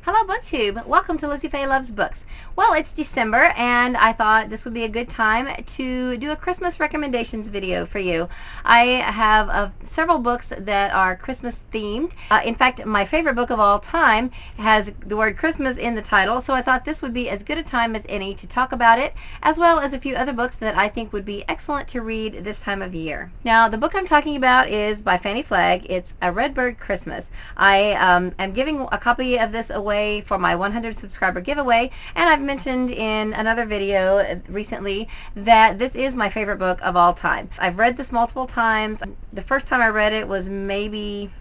Hello BookTube! Welcome to Lizzie Faye Loves Books. Well, it's December and I thought this would be a good time to do a Christmas recommendations video for you. I have several books that are Christmas themed. In fact, my favorite book of all time has the word Christmas in the title, so I thought this would be as good a time as any to talk about it, as well as a few other books that I think would be excellent to read this time of year. Now, the book I'm talking about is by Fannie Flagg. It's A Redbird Christmas. I am giving a copy of this away for my 100 subscriber giveaway, and I've mentioned in another video recently that this is my favorite book of all time. I've read this multiple times. The first time I read it was maybe,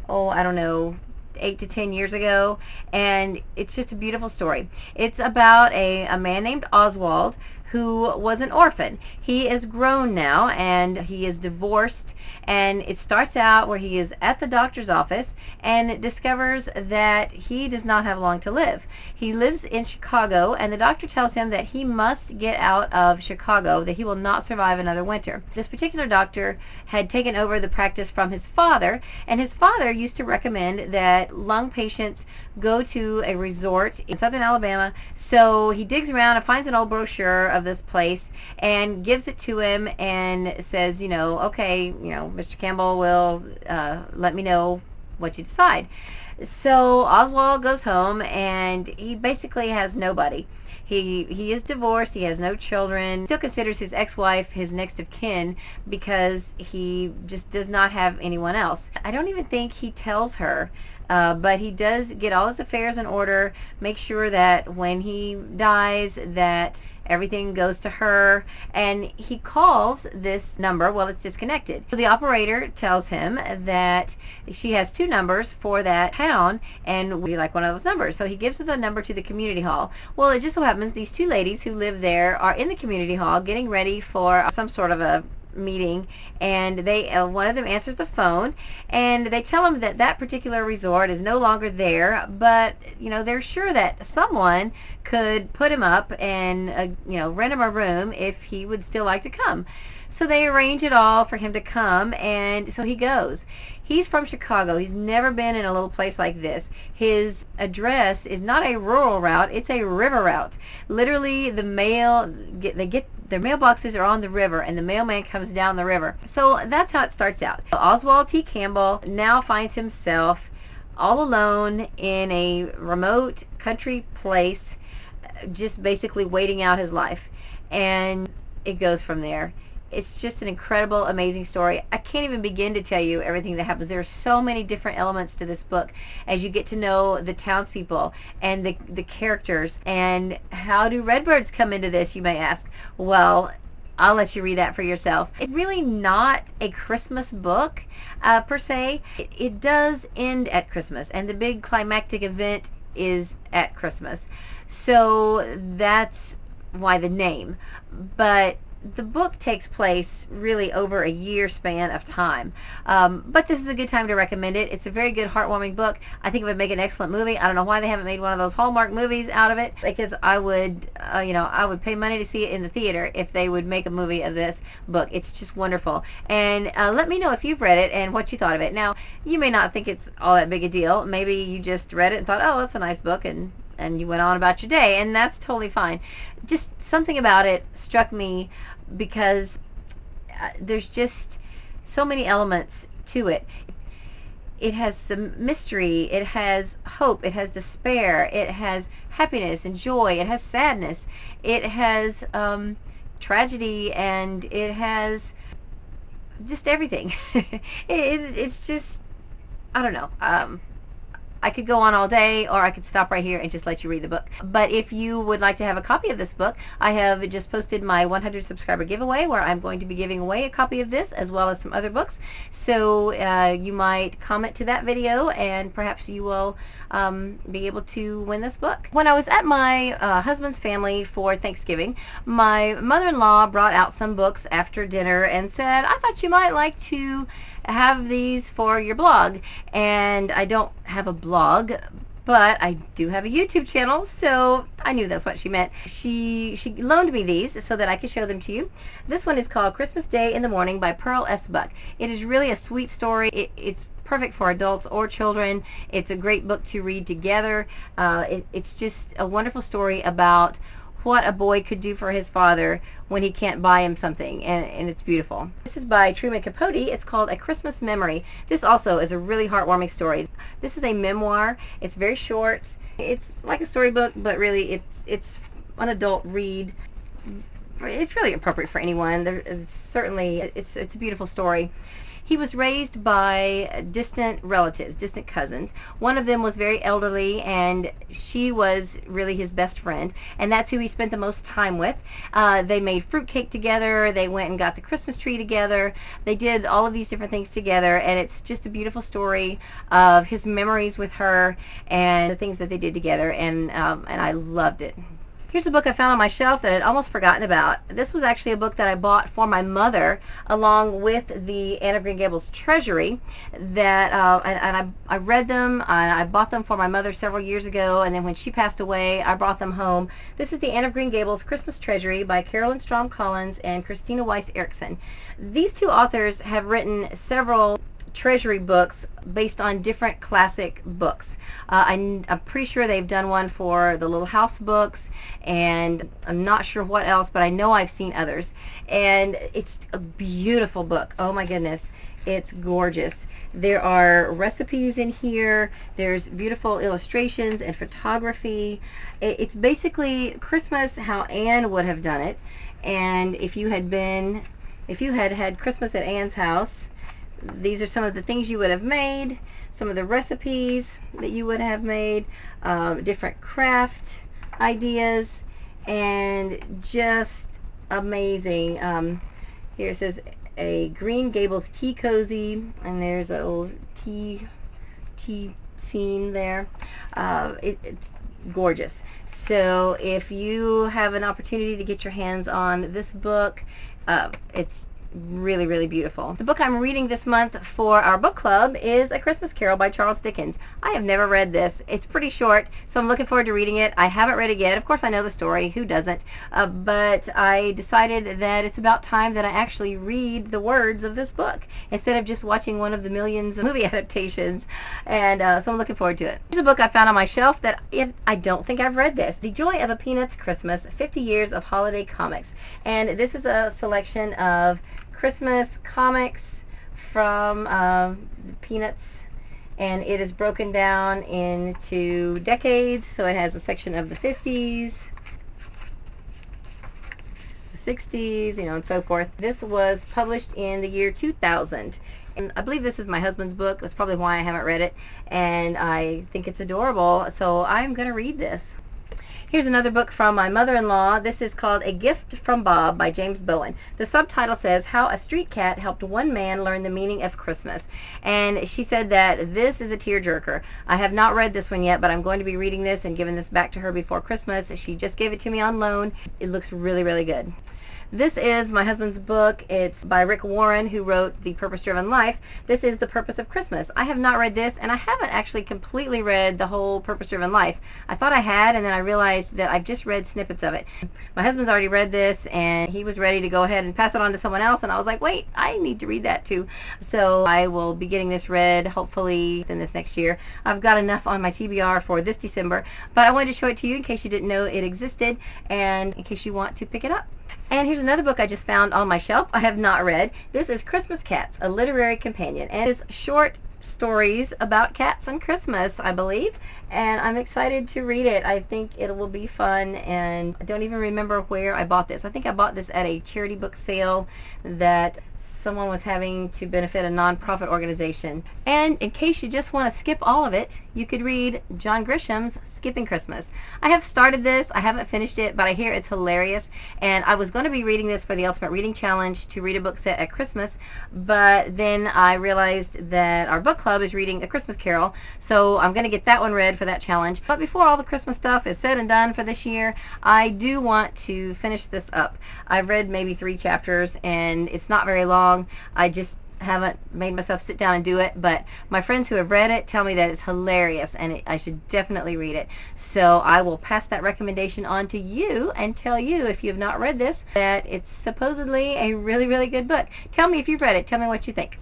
I don't know, 8 to 10 years ago, and it's just a beautiful story. It's about a man named Oswald who was an orphan. He is grown now and he is divorced, and it starts out where he is at the doctor's office and discovers that he does not have long to live. He lives in Chicago, and the doctor tells him that he must get out of Chicago, that he will not survive another winter. This particular doctor had taken over the practice from his father, and his father used to recommend that lung patients go to a resort in southern Alabama. So he digs around and finds an old brochure of this place and gives it to him and says, okay, Mr. Campbell will let me know what you decide. So Oswald goes home and he basically has nobody. He is divorced, he has no children, still considers his ex-wife his next of kin because he just does not have anyone else. I don't even think he tells her, but he does get all his affairs in order, make sure that when he dies that everything goes to her, and he calls this number. Well, it's disconnected. So the operator tells him that she has two numbers for that town and we like one of those numbers. So he gives the number to the community hall. Well, it just so happens these two ladies who live there are in the community hall getting ready for some sort of a meeting, and they one of them answers the phone and they tell him that that particular resort is no longer there, but they're sure that someone could put him up and rent him a room if he would still like to come. So they arrange it all for him to come, and so he goes. He's from Chicago. He's never been in a little place like this. His address is not a rural route, it's a river route. Literally, the mail, their mailboxes are on the river, and the mailman comes down the river. So that's how it starts out. Oswald T. Campbell now finds himself all alone in a remote country place, just basically waiting out his life. And it goes from there. It's just an incredible, amazing story. I can't even begin to tell you everything that happens. There are so many different elements to this book as you get to know the townspeople and the characters. And how do redbirds come into this, you may ask? Well, I'll let you read that for yourself. It's really not a Christmas book per se. It does end at Christmas, and the big climactic event is at Christmas. So that's why the name. But the book takes place really over a year span of time. But this is a good time to recommend it. It's a very good, heartwarming book. I think it would make an excellent movie. I don't know why they haven't made one of those Hallmark movies out of it, because I would, I would pay money to see it in the theater if they would make a movie of this book. It's just wonderful. And let me know if you've read it and what you thought of it. Now, you may not think it's all that big a deal. Maybe you just read it and thought, oh, that's a nice book, and you went on about your day, and that's totally fine. Just something about it struck me because there's just so many elements to it. It has some mystery, it has hope, it has despair, it has happiness and joy, it has sadness, it has tragedy, and it has just everything. It's just, I don't know. I could go on all day, or I could stop right here and just let you read the book. But if you would like to have a copy of this book, I have just posted my 100 subscriber giveaway where I'm going to be giving away a copy of this as well as some other books. So you might comment to that video and perhaps you will be able to win this book. When I was at my husband's family for Thanksgiving, my mother-in-law brought out some books after dinner and said, I thought you might like to have these for your blog. And I don't have a blog, but I do have a YouTube channel, so I knew that's what she meant. She loaned me these so that I could show them to you. This one is called Christmas Day in the Morning by Pearl S. Buck. It is really a sweet story. It's perfect for adults or children. It's a great book to read together. It's just a wonderful story about what a boy could do for his father when he can't buy him something, and it's beautiful. This is by Truman Capote. It's called A Christmas Memory. This also is a really heartwarming story. This is a memoir. It's very short. It's like a storybook, but really it's an adult read. It's really appropriate for anyone. It's a beautiful story. He was raised by distant relatives, distant cousins. One of them was very elderly, and she was really his best friend, and that's who he spent the most time with. They made fruitcake together. They went and got the Christmas tree together. They did all of these different things together, and it's just a beautiful story of his memories with her and the things that they did together, and I loved it. Here's a book I found on my shelf that I'd almost forgotten about. This was actually a book that I bought for my mother along with the Anne of Green Gables Treasury. I read them. I bought them for my mother several years ago, and then when she passed away, I brought them home. This is the Anne of Green Gables Christmas Treasury by Carolyn Strom Collins and Christina Weiss Erikson. These two authors have written several treasury books based on different classic books. I'm pretty sure they've done one for the Little House books, and I'm not sure what else, but I know I've seen others. And it's a beautiful book. Oh my goodness, it's gorgeous. There are recipes in here. There's beautiful illustrations and photography. It's basically Christmas how Anne would have done it. And if you had had Christmas at Anne's house, these are some of the things you would have made, some of the recipes that you would have made, different craft ideas, and just amazing. Here it says a Green Gables tea cozy, and there's a little tea scene there. It's gorgeous. So if you have an opportunity to get your hands on this book, it's really, really beautiful. The book I'm reading this month for our book club is A Christmas Carol by Charles Dickens. I have never read this. It's pretty short, so I'm looking forward to reading it. I haven't read it yet. Of course, I know the story. Who doesn't? But I decided that it's about time that I actually read the words of this book instead of just watching one of the millions of movie adaptations. And so I'm looking forward to it. Here's a book I found on my shelf that I don't think I've read this. The Joy of a Peanuts Christmas, 50 Years of Holiday Comics. And this is a selection of Christmas comics from Peanuts, and it is broken down into decades. So it has a section of the 50s, the 60s, and so forth. This was published in the year 2000. And I believe this is my husband's book. That's probably why I haven't read it, and I think it's adorable, so I'm going to read this. Here's another book from my mother-in-law. This is called A Gift from Bob by James Bowen. The subtitle says, How a Street Cat Helped One Man Learn the Meaning of Christmas. And she said that this is a tearjerker. I have not read this one yet, but I'm going to be reading this and giving this back to her before Christmas. She just gave it to me on loan. It looks really, really good. This is my husband's book. It's by Rick Warren, who wrote The Purpose-Driven Life. This is The Purpose of Christmas. I have not read this, and I haven't actually completely read the whole Purpose-Driven Life. I thought I had, and then I realized that I've just read snippets of it. My husband's already read this, and he was ready to go ahead and pass it on to someone else, and I was like, wait, I need to read that too. So I will be getting this read, hopefully, in this next year. I've got enough on my TBR for this December, but I wanted to show it to you in case you didn't know it existed, and in case you want to pick it up. And here's another book I just found on my shelf I have not read. This is Christmas Cats, a literary companion. And it's short stories about cats on Christmas, I believe. And I'm excited to read it. I think it will be fun. And I don't even remember where I bought this. I think I bought this at a charity book sale that someone was having to benefit a nonprofit organization. And in case you just want to skip all of it, you could read John Grisham's Skipping Christmas. I have started this. I haven't finished it, but I hear it's hilarious. And I was going to be reading this for the Ultimate Reading Challenge to read a book set at Christmas, but then I realized that our book club is reading A Christmas Carol, so I'm going to get that one read for that challenge. But before all the Christmas stuff is said and done for this year, I do want to finish this up. I've read maybe 3 chapters, and it's not very long. I just haven't made myself sit down and do it, but my friends who have read it tell me that it's hilarious and I should definitely read it. So I will pass that recommendation on to you and tell you, if you have not read this, that it's supposedly a really, really good book. Tell me if you've read it. Tell me what you think.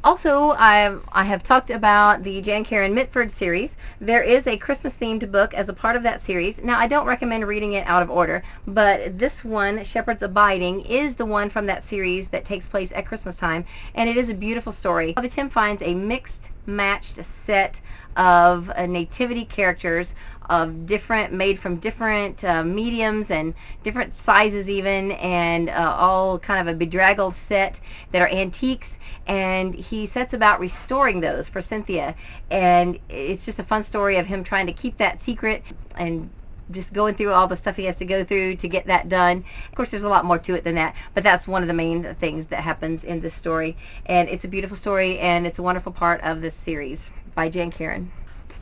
Also, I have talked about the Jan Karen Mitford series. There is a Christmas themed book as a part of that series. Now, I don't recommend reading it out of order, but this one, Shepherd's Abiding, is the one from that series that takes place at Christmas time, and it is a beautiful story. Tim finds a mixed matched set of nativity characters of different, made from different mediums and different sizes even, and all kind of a bedraggled set that are antiques, and he sets about restoring those for Cynthia, and it's just a fun story of him trying to keep that secret and just going through all the stuff he has to go through to get that done. Of course, there's a lot more to it than that, but that's one of the main things that happens in this story, and it's a beautiful story, and it's a wonderful part of this series by Jan Karen.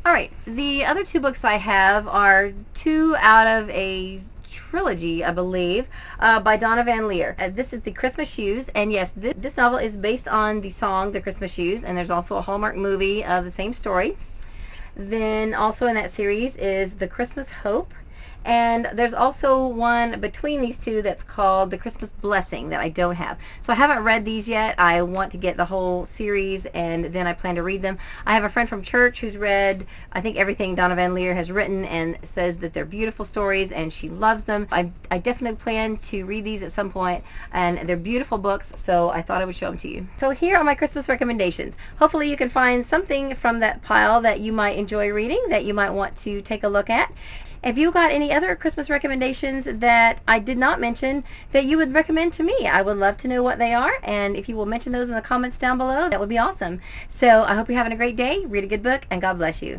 Alright, the other two books I have are two out of a trilogy, I believe, by Donna Van Leer. This is The Christmas Shoes, and yes, this novel is based on the song The Christmas Shoes, and there's also a Hallmark movie of the same story. Then also in that series is The Christmas Hope, and there's also one between these two that's called The Christmas Blessing that I don't have. So I haven't read these yet. I want to get the whole series, and then I plan to read them. I have a friend from church who's read, I think, everything Donna Van Leer has written, and says that they're beautiful stories and she loves them. I definitely plan to read these at some point, and they're beautiful books, so I thought I would show them to you. So here are my Christmas recommendations. Hopefully you can find something from that pile that you might enjoy reading, that you might want to take a look at. If you got any other Christmas recommendations that I did not mention that you would recommend to me, I would love to know what they are, and if you will mention those in the comments down below, that would be awesome. So I hope you're having a great day, read a good book, and God bless you.